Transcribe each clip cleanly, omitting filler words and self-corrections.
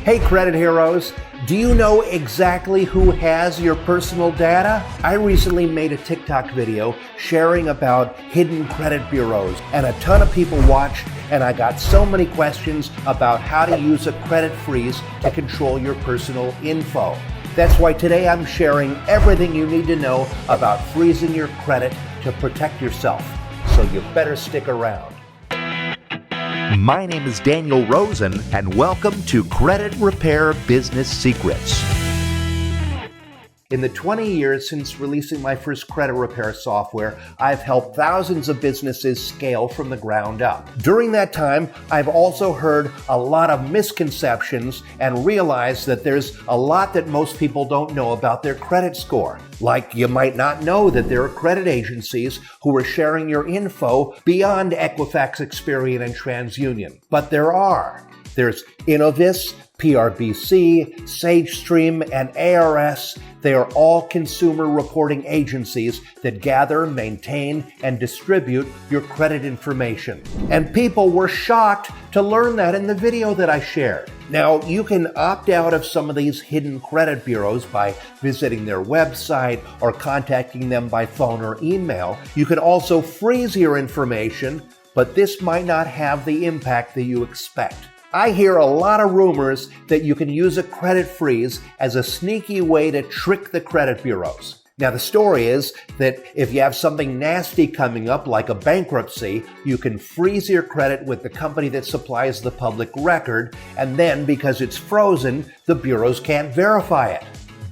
Hey credit heroes, do you know exactly who has your personal data? I recently made a TikTok video sharing about hidden credit bureaus, and a ton of people watched, and I got so many questions about how to use a credit freeze to control your personal info. That's why today I'm sharing everything you need to know about freezing your credit to protect yourself. So you better stick around. My name is Daniel Rosen, and welcome to Credit Repair Business Secrets. In the 20 years since releasing my first credit repair software, I've helped thousands of businesses scale from the ground up. During that time, I've also heard a lot of misconceptions and realized that there's a lot that most people don't know about their credit score. Like you might not know that there are credit agencies who are sharing your info beyond Equifax, Experian, and TransUnion. But there are. There's Innovis, PRBC, SageStream, and ARS. They are all consumer reporting agencies that gather, maintain, and distribute your credit information. And people were shocked to learn that in the video that I shared. Now, you can opt out of some of these hidden credit bureaus by visiting their website or contacting them by phone or email. You can also freeze your information, but this might not have the impact that you expect. I hear a lot of rumors that you can use a credit freeze as a sneaky way to trick the credit bureaus. Now, the story is that if you have something nasty coming up, like a bankruptcy, you can freeze your credit with the company that supplies the public record, and then because it's frozen, the bureaus can't verify it.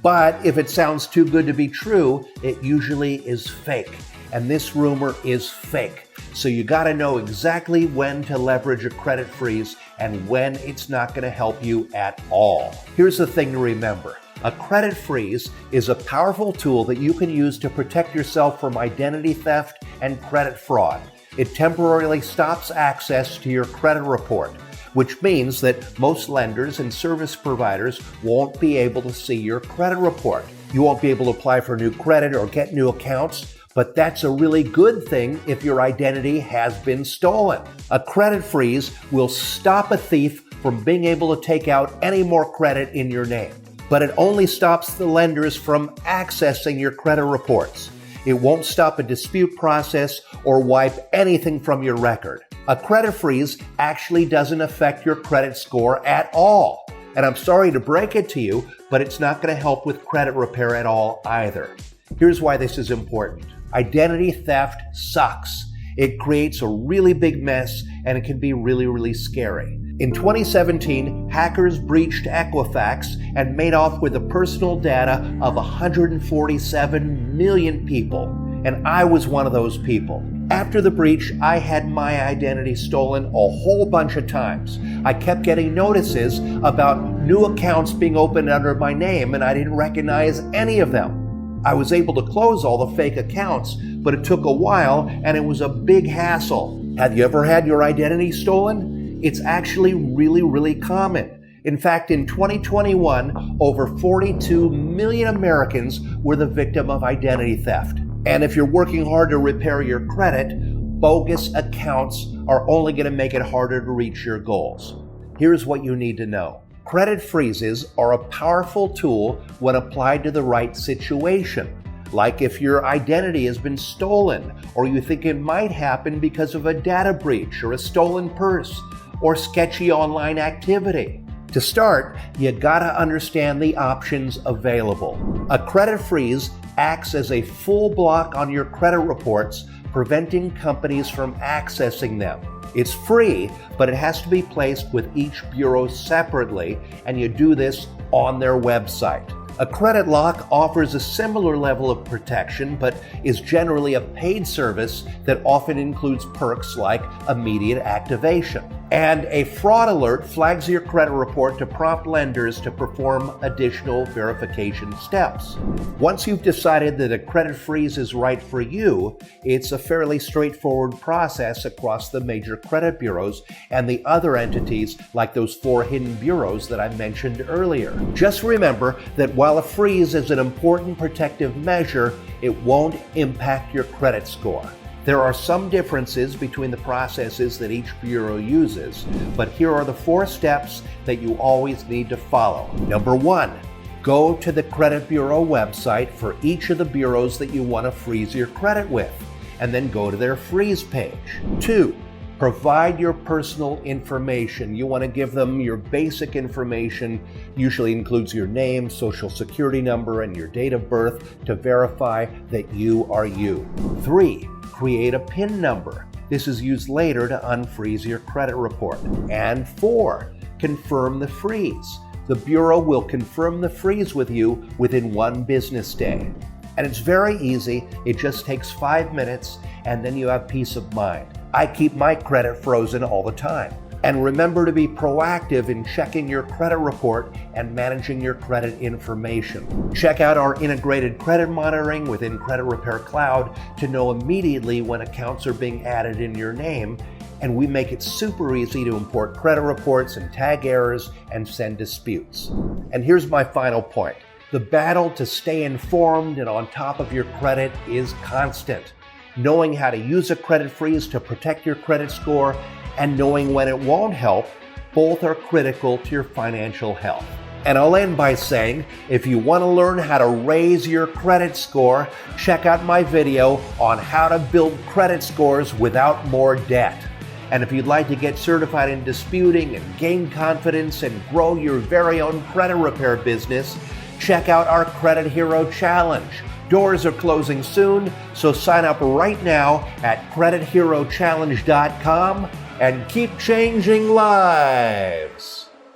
But if it sounds too good to be true, it usually is fake. And this rumor is fake. So you gotta know exactly when to leverage a credit freeze and when it's not gonna help you at all. Here's the thing to remember. A credit freeze is a powerful tool that you can use to protect yourself from identity theft and credit fraud. It temporarily stops access to your credit report, which means that most lenders and service providers won't be able to see your credit report. You won't be able to apply for new credit or get new accounts, but that's a really good thing if your identity has been stolen. A credit freeze will stop a thief from being able to take out any more credit in your name. But it only stops the lenders from accessing your credit reports. It won't stop a dispute process or wipe anything from your record. A credit freeze actually doesn't affect your credit score at all. And I'm sorry to break it to you, but it's not going to help with credit repair at all either. Here's why this is important. Identity theft sucks. It creates a really big mess, and it can be really scary. In 2017, hackers breached Equifax and made off with the personal data of 147 million people, and I was one of those people. After the breach, I had my identity stolen a whole bunch of times. I kept getting notices about new accounts being opened under my name, and I didn't recognize any of them. I was able to close all the fake accounts, but it took a while and it was a big hassle. Have you ever had your identity stolen? It's actually really common. In fact, in 2021, over 42 million Americans were the victim of identity theft. And if you're working hard to repair your credit, bogus accounts are only going to make it harder to reach your goals. Here's what you need to know. Credit freezes are a powerful tool when applied to the right situation. Like if your identity has been stolen, or you think it might happen because of a data breach or a stolen purse or sketchy online activity. To start, you gotta understand the options available. A credit freeze acts as a full block on your credit reports, preventing companies from accessing them. It's free, but it has to be placed with each bureau separately, and you do this on their website. A credit lock offers a similar level of protection, but is generally a paid service that often includes perks like immediate activation. And a fraud alert flags your credit report to prompt lenders to perform additional verification steps. Once you've decided that a credit freeze is right for you, it's a fairly straightforward process across the major credit bureaus and the other entities like those 4 hidden bureaus that I mentioned earlier. Just remember that while a freeze is an important protective measure, it won't impact your credit score. There are some differences between the processes that each bureau uses, but here are the 4 steps that you always need to follow. Number 1, go to the credit bureau website for each of the bureaus that you want to freeze your credit with, and then go to their freeze page. 2, provide your personal information. You want to give them your basic information, usually includes your name, social security number, and your date of birth to verify that you are you. 3, create a PIN number. This is used later to unfreeze your credit report. And 4, confirm the freeze. The bureau will confirm the freeze with you within 1 business day. And it's very easy. It just takes 5 minutes, and then you have peace of mind. I keep my credit frozen all the time. And remember to be proactive in checking your credit report and managing your credit information. Check out our integrated credit monitoring within Credit Repair Cloud to know immediately when accounts are being added in your name. And we make it super easy to import credit reports and tag errors and send disputes. And here's my final point. The battle to stay informed and on top of your credit is constant. Knowing how to use a credit freeze to protect your credit score and knowing when it won't help, both are critical to your financial health. And I'll end by saying, if you want to learn how to raise your credit score, check out my video on how to build credit scores without more debt. And if you'd like to get certified in disputing and gain confidence and grow your very own credit repair business, check out our Credit Hero Challenge. Doors are closing soon, so sign up right now at creditherochallenge.com and keep changing lives.